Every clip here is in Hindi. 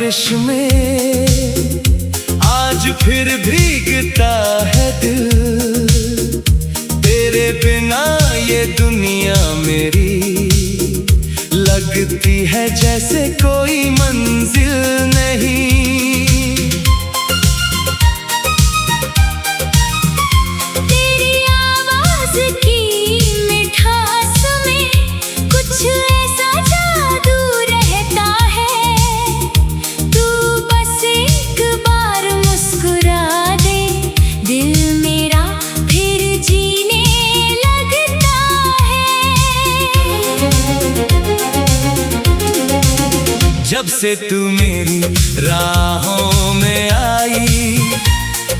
बारिश में आज फिर भीगता है दिल। तेरे बिना ये दुनिया मेरी लगती है जैसे कोई मंजिल नहीं। जब से तू मेरी राहों में आई,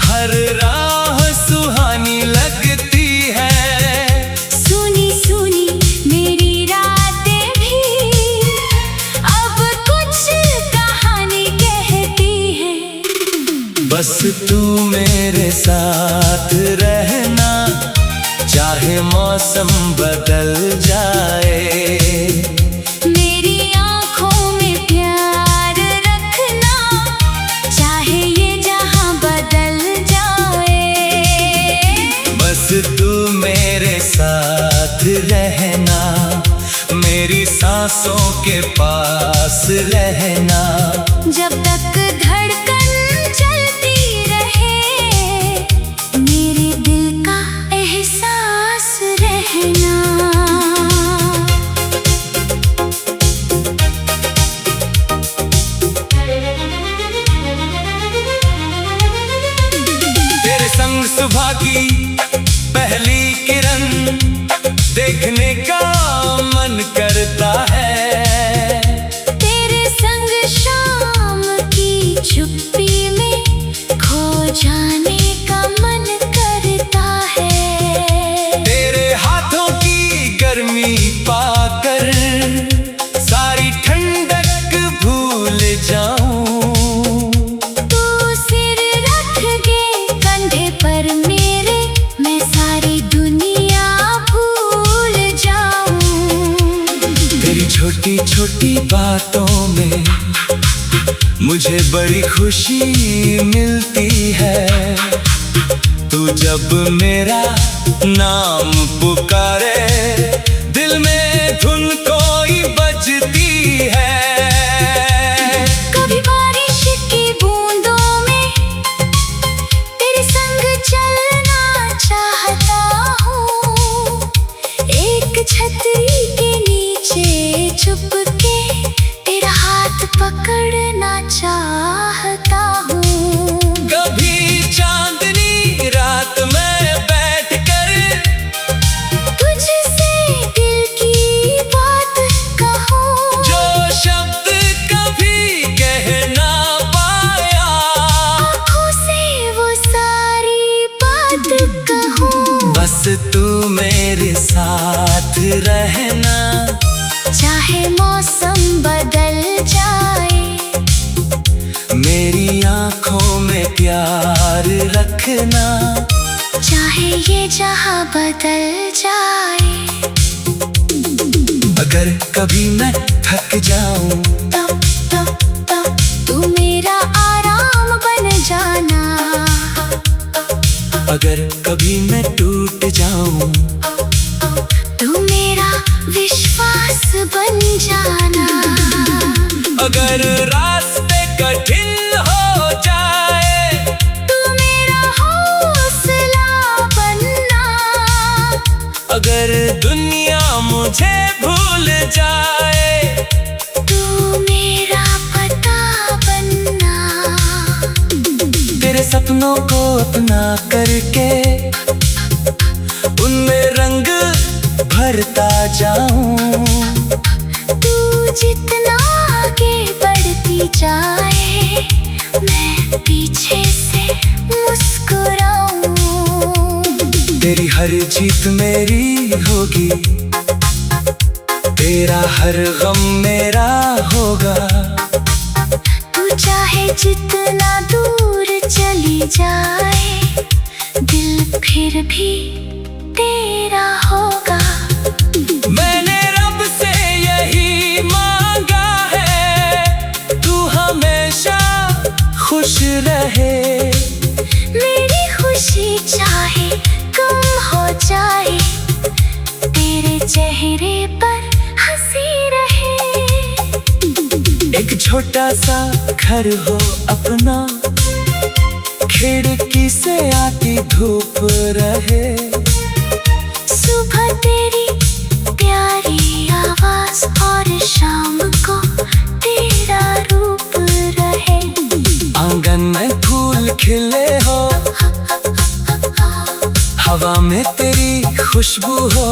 हर राह सुहानी लगती है। सुनी सुनी मेरी रातें भी अब कुछ कहानी कहती है। बस तू मेरे साथ रहना, चाहे मौसम बदल जाए। तू मेरे साथ रहना, मेरी सांसों के पास रहना। जब तक धड़कन चलती रहे, मेरे दिल का एहसास रहना। तेरे संग सुबह की पहली किरण देखने का मन करता है। तेरे संग शाम की चुप्पी में खो जाने का मन करता है। तेरे हाथों की गर्मी पाकर सारी ठंडक भूल जाऊं। तू सिर रख के कंधे पर मेरे, मैं सारी दुनिया भूल जाऊं। तेरी छोटी छोटी बातों में मुझे बड़ी खुशी मिलती है। तू जब मेरा नाम पुकारे, दिल में धुन कोई बजती है। कभी बारिश की बूंदों में तेरे संग चलना चाहता हूँ। एक छतरी के नीचे छुप के तेरा हाथ पकड़ना चाहता हूँ। कभी चांदनी रात में बैठकर तुझसे दिल की बात कहूँ, जो शब्द कभी कह ना पाया, आँखों से वो सारी बात कहूँ। बस तू मेरे साथ रहना, चाहे मौसम बदल जाए। मेरी आँखों में प्यार रखना, चाहे ये जहां बदल जाए। अगर कभी मैं थक जाऊं तो तू मेरा आराम बन जाना। अगर कभी मैं टूट जाऊं तू मेरा विश्वास बन जाना। अगर रास्ते कठिन हो जाए, तू मेरा हौसला बनना। अगर दुनिया मुझे भूल जाए, तू मेरा पता बनना। तेरे सपनों को अपना करके उनमें रंग भरता जाऊं। तू जितना आगे बढ़ती जाए, मैं पीछे से मुस्कुराऊं। तेरी हर जीत मेरी होगी, तेरा हर गम मेरा होगा। तू चाहे जितना दूर चली जाए, दिल फिर भी तेरा होगा। मैंने रब से यही मांगा है, तू हमेशा खुश रहे। मेरी खुशी चाहे कम हो जाए, तेरे चेहरे पर हंसी रहे। एक छोटा सा घर हो अपना, खिड़की से आती धूप रहे। सुबह तेरी प्यारी आवाज और शाम को तेरा रूप रहे। आंगन में फूल खिले हो, हवा में तेरी खुशबू हो।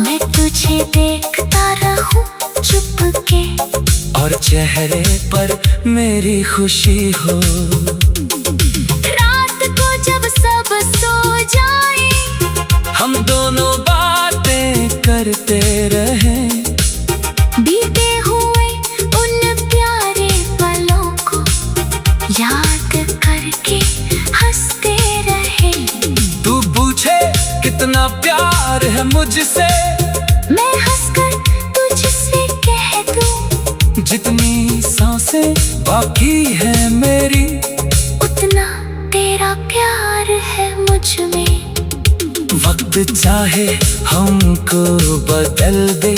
मैं तुझे देखता रहूं चुपके, और चेहरे पर मेरी खुशी हो। रात को जब सब सो जाए, हम दोनों बातें करते रहें। बीते हुए उन प्यारे पलों को याद करके हंसते रहे। तू पूछे कितना प्यार है मुझसे, मैं हंसकर तुझसे कह दूं, जितनी सांसें बाकी है मेरी, उतना तेरा प्यार है मुझ में। वक्त चाहे हमको बदल दे,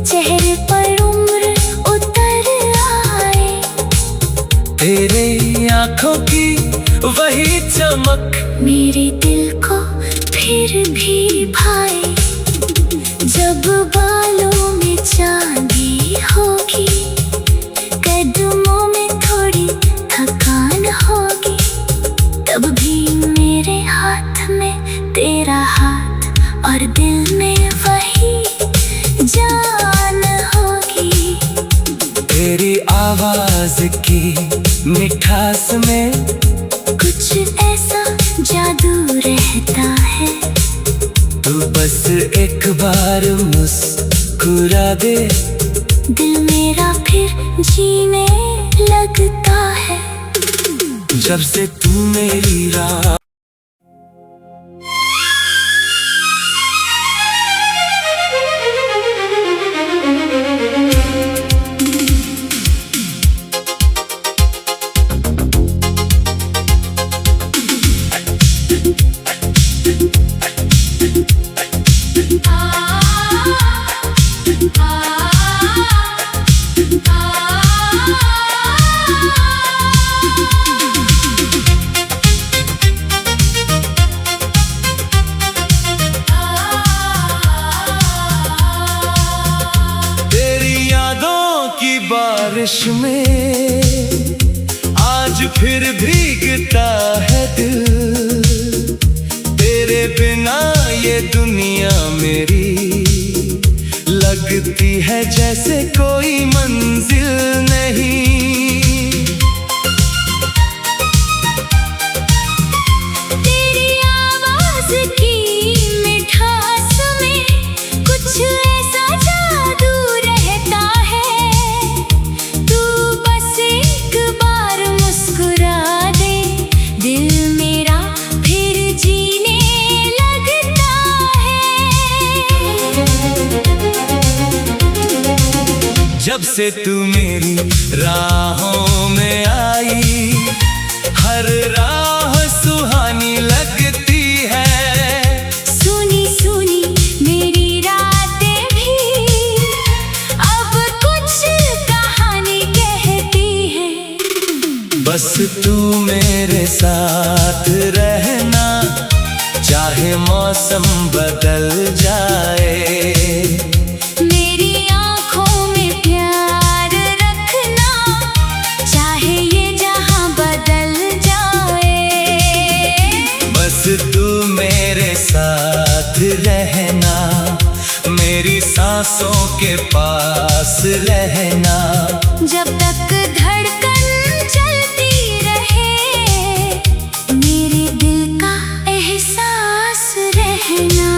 चेहरे पर उम्र उतर आए, तेरे आंखों की वही चमक मेरे दिल को फिर भी भाए। जब बालों में चांदी होगी, कदमों में थोड़ी थकान होगी, तब भी मेरे हाथ में तेरा हाथ और दिल में वही जान होगी। तेरी आवाज की मिठास में कुछ ऐसा जादू रहता है। तू बस एक बार मुस्कुरा दे, दिल मेरा फिर जीने लगता है। जब से तू मेरी राह बारिश में आज फिर भीगता है दिल। तेरे बिना ये दुनिया मेरी लगती है जैसे कोई मंजिल नहीं। तेरी आवाज की मिठास में कुछ ऐसा जादू रहता है। तू बस एक बार मुस्कुरा दे, दिल मेरा फिर जीने लगता है। जब से तू मेरी राहों में आई, हर राह सुहानी लगती है। सुनी सुनी मेरी रातें भी अब कुछ कहानी कहती है। बस तू मेरे साथ रहना, चाहे मौसम बदल जाए। मेरी आँखों में प्यार रखना, चाहे ये जहां बदल जाए। बस तू मेरे साथ रहना, मेरी सांसों के पास रहना। जब तक धड़कन चलती रहे, मेरे दिल का एहसास रहना।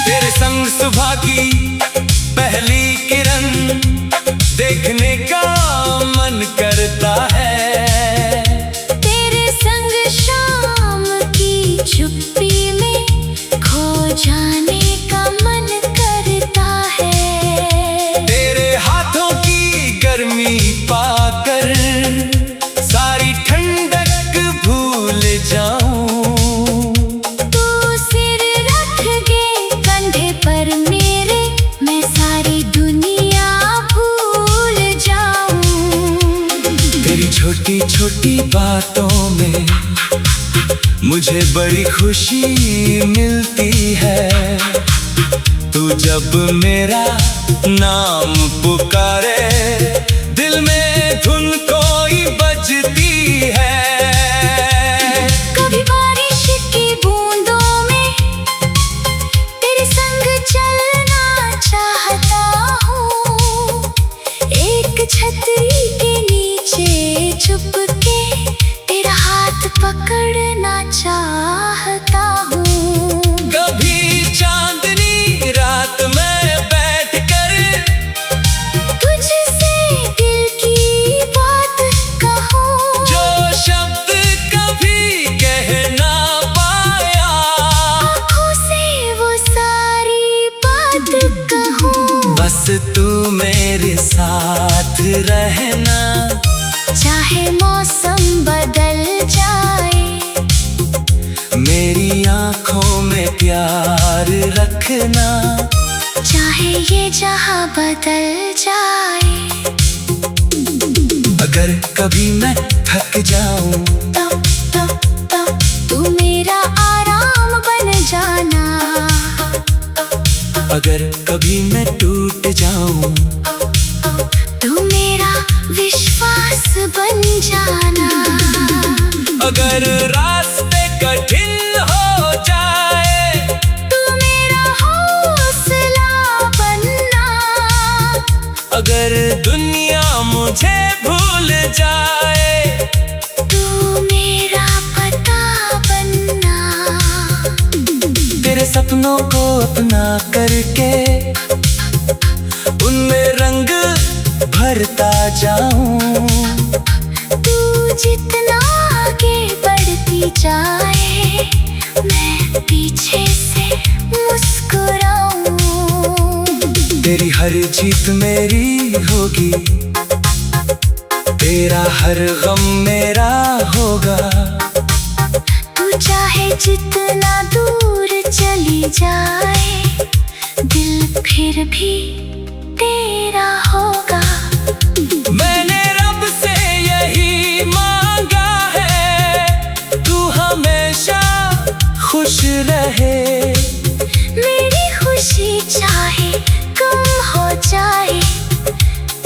तेरे संग सुबह की पहली किरण देखने का मन करता है। तेरे संग छोटी बातों में मुझे बड़ी खुशी मिलती है। तू जब मेरा नाम पुकारे दिल में धुन कोई बजती है। कभी बारिश की बूंदों में तेरे संग चलना चाहता हूँ। एक छतरी के नीचे छुप के तेरा हाथ पकड़ना चाहता हूँ। कभी चांदनी रात में बैठकर तुझसे दिल की बात कहूँ। जो शब्द कभी कह ना पाया, आँखों से वो सारी बात कहूँ। बस तू मेरे साथ रहना, चाहे मौसम बदल जाए। मेरी आँखों में प्यार रखना, चाहे ये जहाँ बदल जाए। अगर कभी मैं थक जाऊं तब तू मेरा आराम बन जाना। अगर कभी मैं टूट जाऊं तू मेरा विश्वास बन जाना। अगर रास्ते कठिन हो जाए तू मेरा हौसला बनना। अगर दुनिया मुझे भूल जाए तू मेरा पता बनना। तेरे सपनों को अपना करके उनमें रंग भरता जाऊं। तू जितना आगे बढ़ती जाए मैं पीछे से मुस्कुराऊं। तेरी हर जीत मेरी होगी, तेरा हर गम मेरा होगा। तू चाहे जितना दूर चली जाए दिल फिर भी तेरा होगा। मैंने रब से यही मांगा है, तू हमेशा खुश रहे। मेरी खुशी चाहे कम हो जाए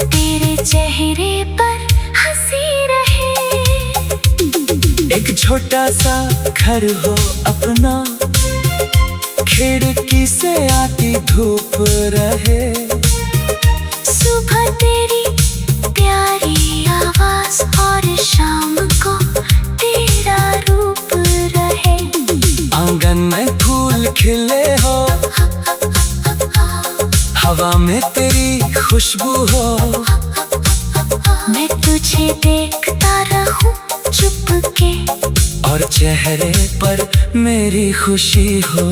तेरे चेहरे पर हंसी रहे। एक छोटा सा घर हो अपना, खिड़की से आती धूप रहे। सुबह तेरी प्यारी आवाज और शाम को तेरा रूप रहे। आंगन में फूल खिले हो, हवा में तेरी खुशबू हो। मैं तुझे देखता रहूं चुप के और चेहरे पर मेरी खुशी हो।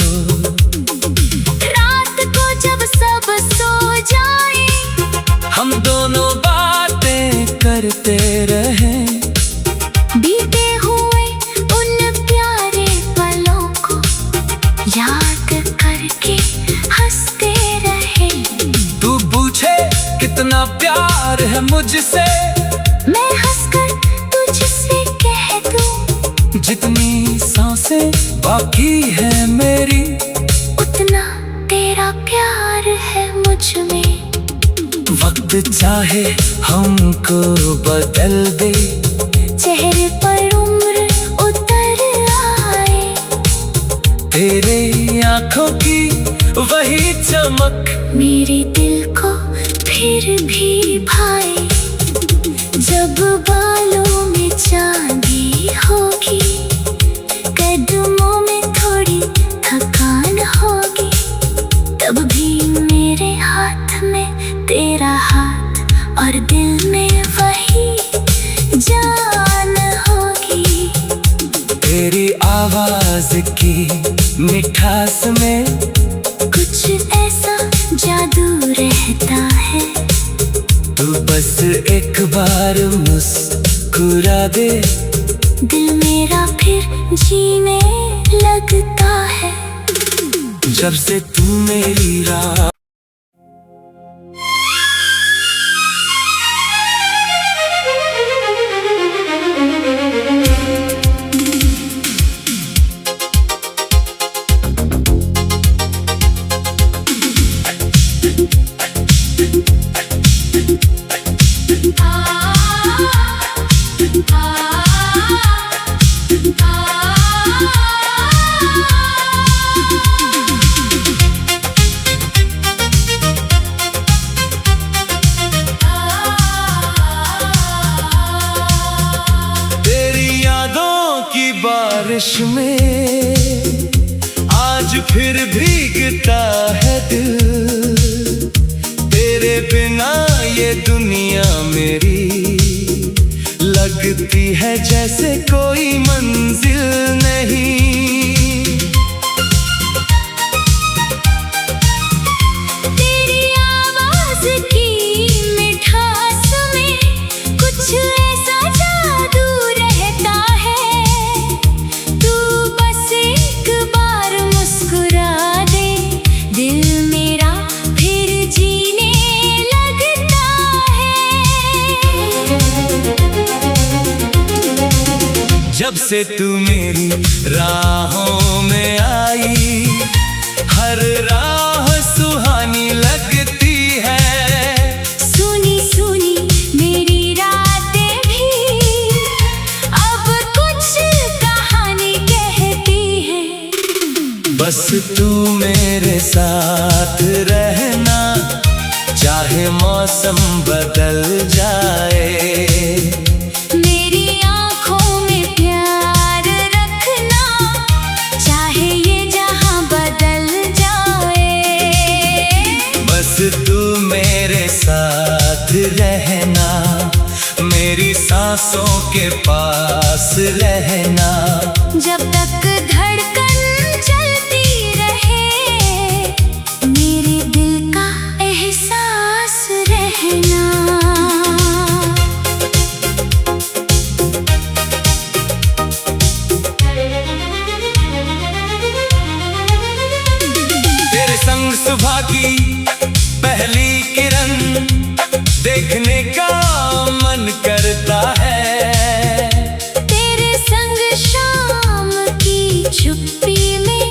रात को जब सब सो जाए हम दोनों बातें करते रहें। बीते हुए उन प्यारे पलों को याद करके हंसते रहे। तू पूछे कितना प्यार है मुझसे, मैं हंसकर तुझसे कह दूं जितनी सांसें बाकी है मेरी, उतना तेरा प्यार है मुझ में। वक्त चाहे हमको बदल दे, चेहरे पर उम्र उतर आए। तेरे आँखों की वही चमक मेरे दिल को फिर भी भाए। जब बालों में चांदी होगी, कदमों में थोड़ी थकान होगी, तब भी मेरे हाथ में तेरा हाथ और दिल में वही जान होगी। तेरी आवाज की मिठास में कुछ ऐसा जादू रहता है। तू बस एक बार मुस्कुरा दे, दिल मेरा फिर जीने लगता है। जब से तू मेरी राह बारिश में आज फिर भीगता है दिल। तेरे बिना ये दुनिया मेरी लगती है जैसे कोई मंजिल नहीं। तेरी आवाज की मिठास में कुछ ऐसा जादू रहता है। तू बस एक बार मुस्कुरा दे, दिल मेरा फिर जीने लगता है। जब से तू मेरी राहों में आई, हर राह सुहानी लगती है। सुनी सुनी मेरी रातें भी अब कुछ कहानी कहती है। बस तू मेरे साथ रहना, चाहे मौसम बदल जाए। मेरी आँखों में प्यार रखना, चाहे ये जहां बदल जाए। बस तू मेरे साथ रहना, मेरी सांसों के पास रहना। जब तक धड़कन चलती रहे, मेरे दिल का एहसास रहना। तेरे संग सुबह की पहली किरण देखने का मन करता है। तेरे संग शाम की चुप्पी में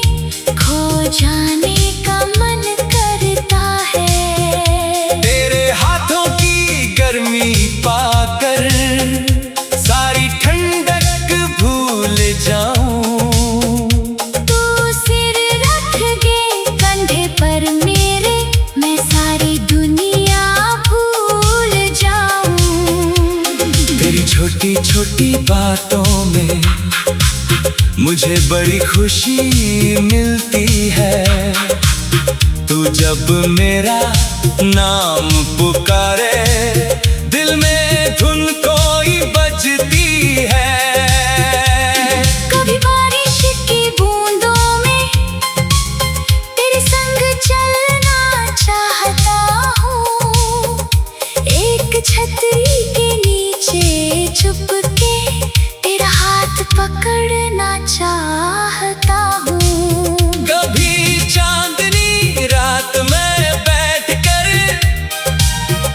खो जाने का मन करता है। तेरे हाथों की गर्मी पाकर सारी ठंडक भूल जाऊं। तू सिर रख के कंधे पर मेरे, मैं सारी दुनिया भूल जाऊं। तेरी छोटी छोटी बातों में मुझे बड़ी खुशी मिलती है। तू जब मेरा नाम पुकारे, दिल में धुन कोई बजती है। कभी बारिश की बूंदों में तेरे संग चलना चाहता हूँ। एक छतरी के नीचे छुप के तेरा हाथ पकड़ना चाहता हूँ। कभी चांदनी रात में बैठकर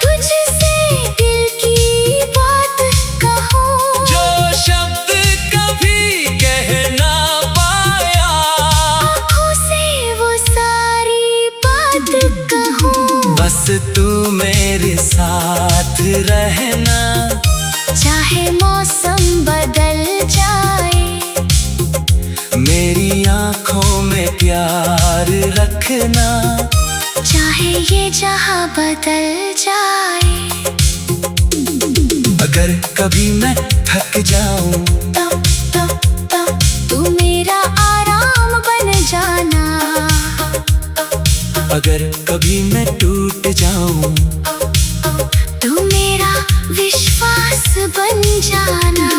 तुझसे दिल की बात कहूँ, जो शब्द कभी कह ना पाया, आँखों से वो सारी बात कहूँ। बस तू मेरे साथ रहना, चाहे मौसम बदल जाए। मेरी आँखों में प्यार रखना, चाहे ये जहां बदल जाए। अगर कभी मैं थक जाऊं, तू मेरा आराम बन जाना। अगर कभी मैं टूट जाऊं, तू मेरा विश्वास बन जाना।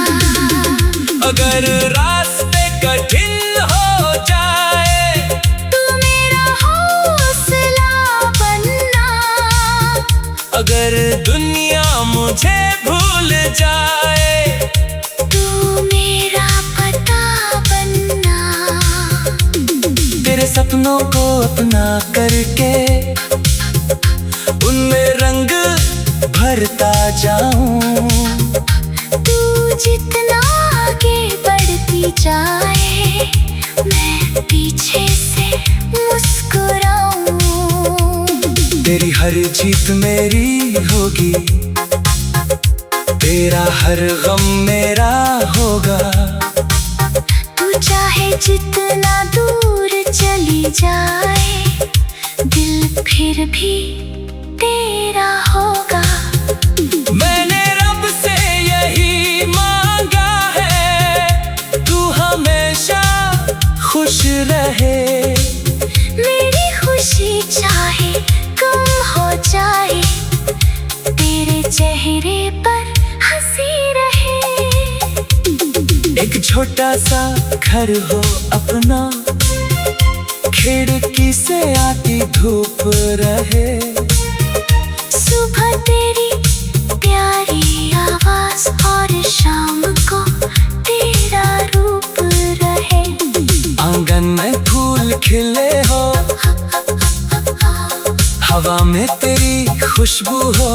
अगर रास्ते कठिन हो जाए, तू मेरा हौसला बनना। अगर दुनिया मुझे भूल जाए, तू मेरा पता बनना। तेरे सपनों को अपना करके उनमें रंग भरता जाऊं। तू जितना आगे बढ़ती जाए, मैं पीछे से मुस्कुराऊं। तेरी हर जीत मेरी होगी, तेरा हर गम मेरा होगा। तू चाहे जितना दूर चली जाए, दिल फिर भी तेरा होगा। मैंने रब से यही मांगा है, तू हमेशा रहे। मेरी खुशी चाहे कम हो जाए, तेरे चेहरे पर हंसी रहे। एक छोटा सा घर हो अपना, खिड़की से आती धूप रहे। सुबह तेरी प्यारी आवाज और शाम को तेरा रूप रहे। आंगन में फूल खिले हो, हवा में तेरी खुशबू हो।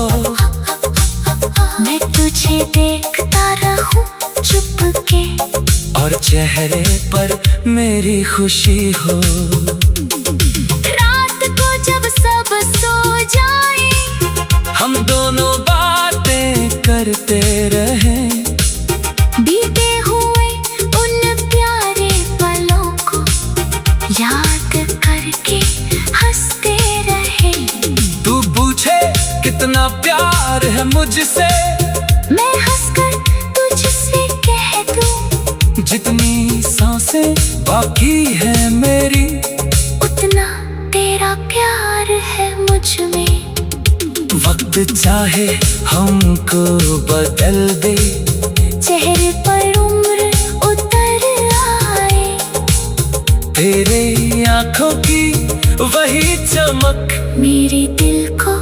मैं तुझे देखता रहूं चुपके, और चेहरे पर मेरी खुशी हो। रात को जब सब सो जाए, हम दोनों बातें करते रहे। बीते हुए उन प्यारे पलों को याद करके हंसते रहे। तू पूछे कितना प्यार है मुझसे, मैं हंसकर तुझसे कह दूं, जितनी सांसें बाकी है मेरी, उतना तेरा प्यार है मुझ में। वक्त चाहे हमको बदल दे, चेहरे पर उम्र उतर आए, तेरे आंखों की वही चमक मेरे दिल को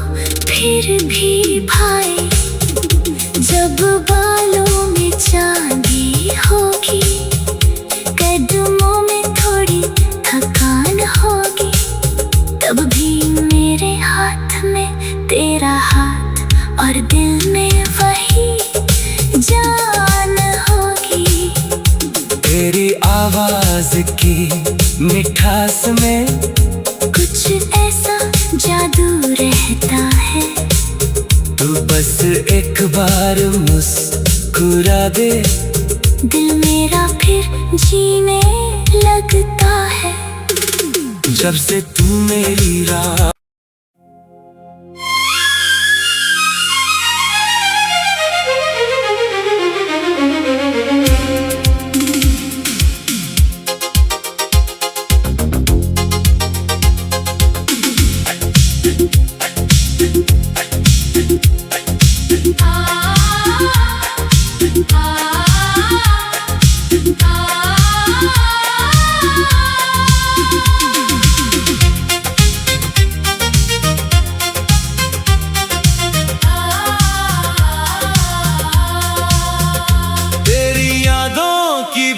फिर भी भाए। जब बालों में चांदी होगी, कदमों में थोड़ी थकान होगी, तब भी मेरे हाथ में तेरा हाथ और दिल में वही जान होगी। तेरी आवाज की मिठास में कुछ ऐसा जादू रहता है। तू बस एक बार मुस्कुरा दे, दिल मेरा फिर जीने लगता है। जब से तू मेरी राह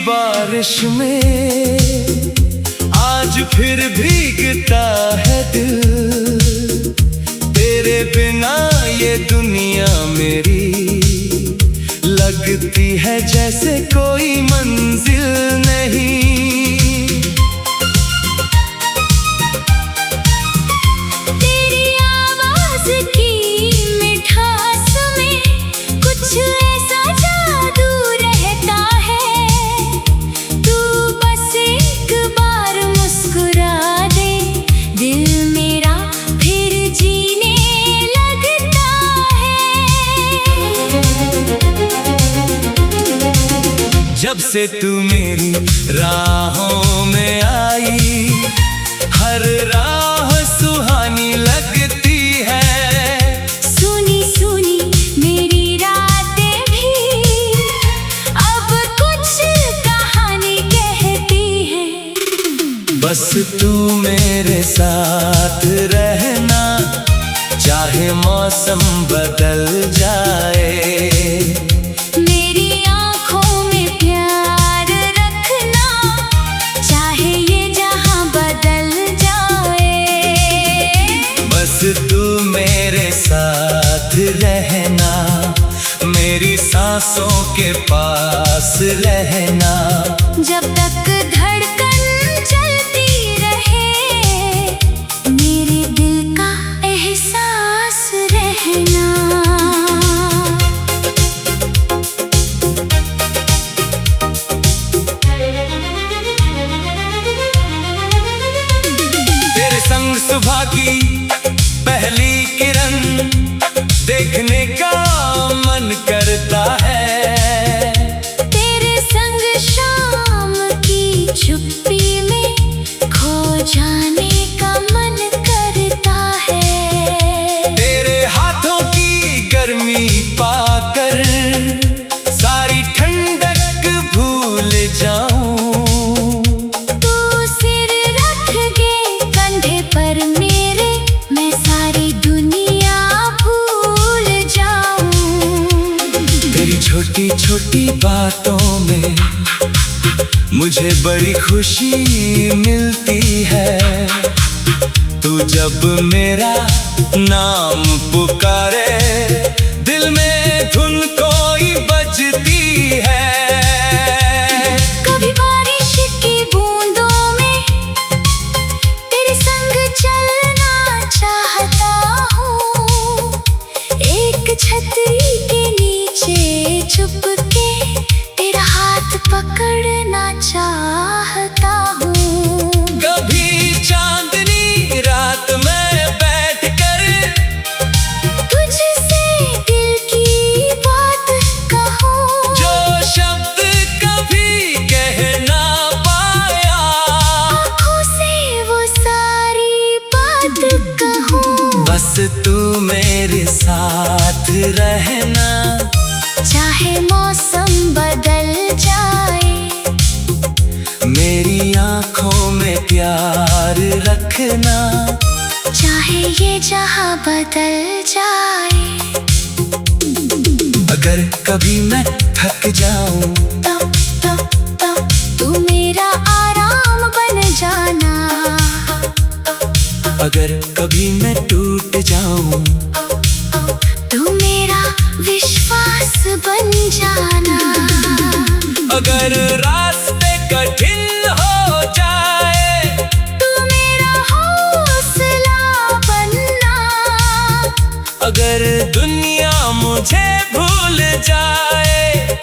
बारिश में आज फिर भीगता है दिल। तेरे बिना ये दुनिया मेरी लगती है जैसे कोई मंजिल नहीं। तेरी आवाज की मिठास में कुछ ऐसा जादू रहता है। तू बस एक बार मुस्कुरा दे, दिल मेरा फिर जीने लगता है। जब से तू मेरी राहों में आई, हर राह सुहानी लगती है। सुनी सुनी मेरी रातें भी अब कुछ कहानी कहती है। बस तू मेरे साथ रहना, चाहे मौसम बदल जाए। मेरी आँखों में प्यार रखना, चाहे ये जहां बदल जाए। बस तू मेरे साथ रहना, मेरी सांसों के पास रहना। जब तक धड़कन चलती रहे, मेरे दिल का एहसास रहना। तेरे संग सुबह की पहली किरण देखने का मन करता है। तेरे संग शाम की छुट्टी में छोटी बातों में मुझे बड़ी खुशी मिलती है। तू जब मेरा नाम पुकारे दिल में धुन कोई बजती है। कभी बारिश की बूंदों में तेरे संग चलना चाहता हूँ। एक छतरी के नीचे छुप के तेरा हाथ पकड़ना चाहता हूँ। कभी चांदनी रात में बैठकर तुझसे दिल की बात कहूँ, जो शब्द कभी कह ना पाया, आँखों से वो सारी बात कहूँ। बस तू मेरे साथ रहना, चाहे मौसम बदल जाए, मेरी आँखों में प्यार रखना, चाहे ये जहां बदल जाए। अगर कभी मैं थक जाऊं तो तू मेरा आराम बन जाना। अगर कभी मैं टूट जाऊं तू मेरा विश्वास बन जाना। अगर रास्ते कठिन हो जाए तू मेरा हौसला बनना। अगर दुनिया मुझे भूल जाए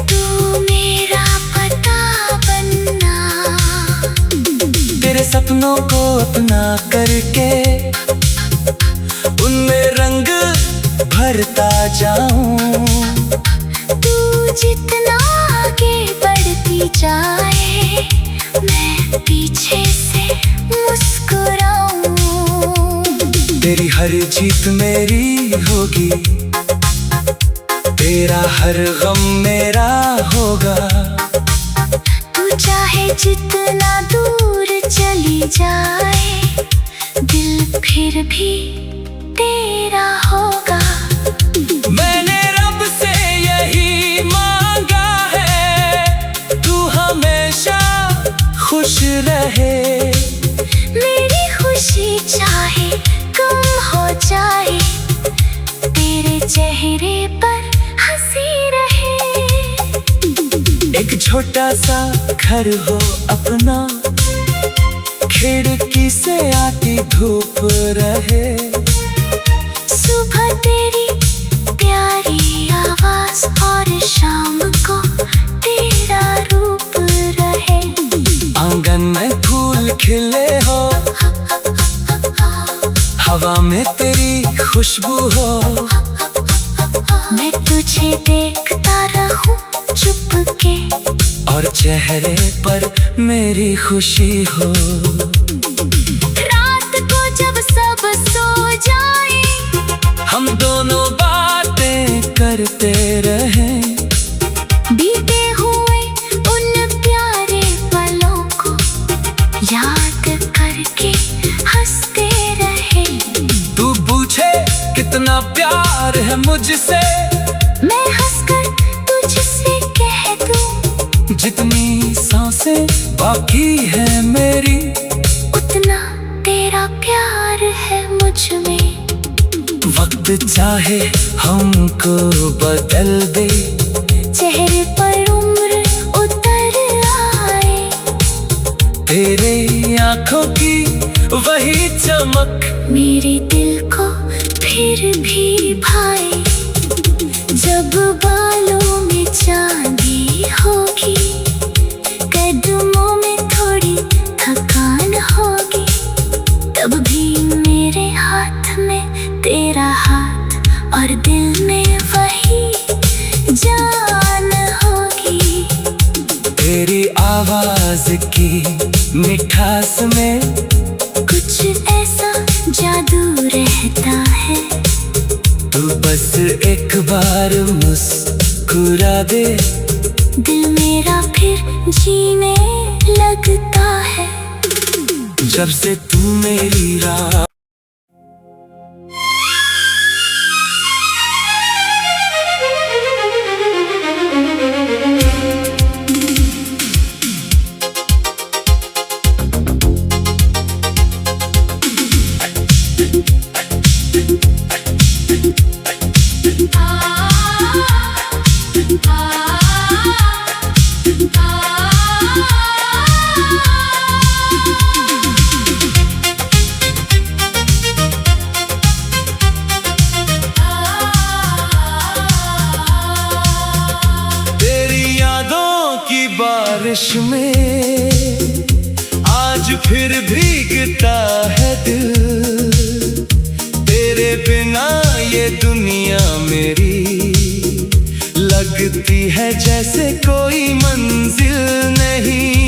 तू मेरा पता बनना। तेरे सपनों को अपना करके उनमें रंग भरता जाऊं। तू जितना आगे बढ़ती जाए, मैं पीछे से मुस्कुराऊं। तेरी हर जीत मेरी होगी, तेरा हर गम मेरा होगा। तू चाहे जितना दूर चली जाए, दिल फिर भी तेरा होगा। मैंने रब से यही मांगा है, तू हमेशा खुश रहे। मेरी खुशी चाहे कम हो जाए, तेरे चेहरे पर हंसी रहे। एक छोटा सा घर हो अपना, खिड़की से आती धूप रहे। सुबह तेरी प्यारी आवाज और शाम को तेरा रूप रहे। आंगन में फूल खिले हो, हवा में तेरी खुशबू हो। मैं तुझे देखता रहूं चुपके, और चेहरे पर मेरी खुशी हो। रात को जब सब सो जाए, हम दोनों बातें करते रहें। बीते हुए उन प्यारे पलों को याद करके हंसते रहे। तू पूछे कितना प्यार है मुझसे, मैं हंसकर तुझसे कह दूं, जितनी सांसें बाकी है मेरी, उतना तेरा प्यार है मुझ में। वक्त चाहे हमको बदल दे, चेहरे पर उम्र उतर आए, तेरे आंखों की वही चमक मेरे दिल को फिर भी भाए। जब बालों में चांदी होगी, कदमों में थोड़ी थकान होगी, तब भी मेरे हाथ में तेरा हाथ और दिल में वही जान होगी। तेरी आवाज की मिठास में कुछ ऐसा जादू रहता है, तू बस एक बार मुस्कुरा दे, दिल मेरा फिर जीने लगता है। जब से तू मेरी राह बारिश में आज फिर भीगता है दिल। तेरे बिना ये दुनिया मेरी लगती है जैसे कोई मंजिल नहीं।